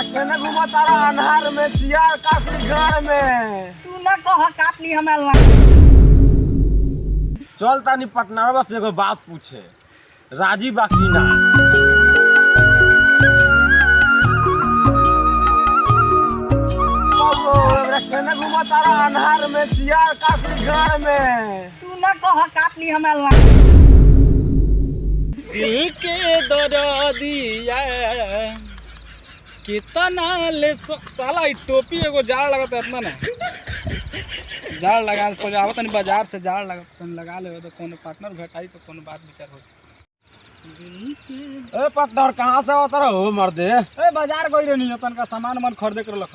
केने घुमा तारा अनहार में सियार काटली घर में। तू ना कह काटली हमरा चल तानी पटना बस एगो बात पूछे, राजी बाकी ना? केने घुमा तारा अनहार में सियार काटली घर में। तू ना कह काटली हमरा दिल के दर्दिया कितना ले साला ई टोपी एगो जाड़ लगत है इतना ना जाड़ लगा तो आवत नहीं बाजार से जाड़ लगा ले तो कोनो पार्टनर भेटाई तो कोनो बात विचार हो। ए पार्टनर कहाँ से आवत रहो मर्दे? ए बाजार गई रहनी तन का सामान मन खरीदे कर लख।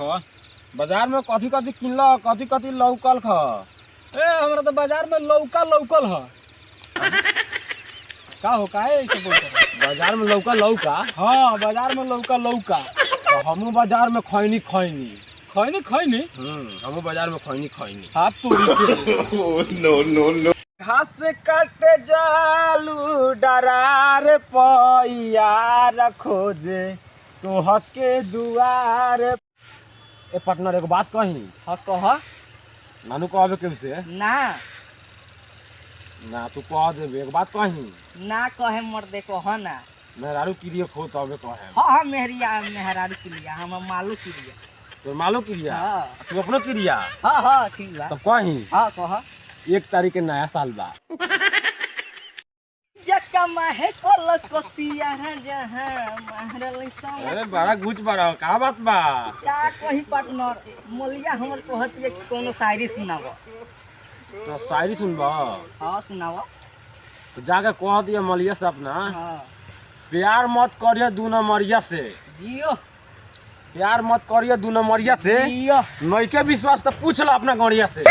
बाजार में कथी कथी किनल, कथी कथी लौकल ख? ए हमरा तो बाजार में लौकल ह। का हो काहे ऐसे बोलत? बाजार में लौका? हां बाजार में लौका तो हमू बाजार में खैनी हमू बाजार में खैनी हाथ तोड़ी के नो घास काटे जालू डरार पैया खोजे तो हके दुआर। ए पार्टनर एगो बात कही? ह कह नानू कहबे कैसे ना तू कह देबे एगो बात कही ना कहे मर्दे कह ना मेहरारू किरिए खो तबे कहे। हाँ मेहरारू के लिया हम मालू के लिया। तो मालू किरिया हाँ। तू अपनो किरिया हाँ ठीक बा। तब कही हाँ कह 1 तारीख के नया साल बा। जक्का माहे कलकतिया जहां महरल सा। अरे बड़ा गुच बड़ा का बात बा? क्या कही पार्टनर मोलिया हमर कहती है कि कोनो शायरी सुनाव। तो शायरी सुनबा? हाँ सुनाव। तो जाके कह दिया मलिया से अपना हाँ प्यार मत करिए 2 नंबरिया से। जियो प्यार मत करिए 2 नंबरिया से। जियो नइके विश्वास तो पूछ लो अपना गौड़िया से।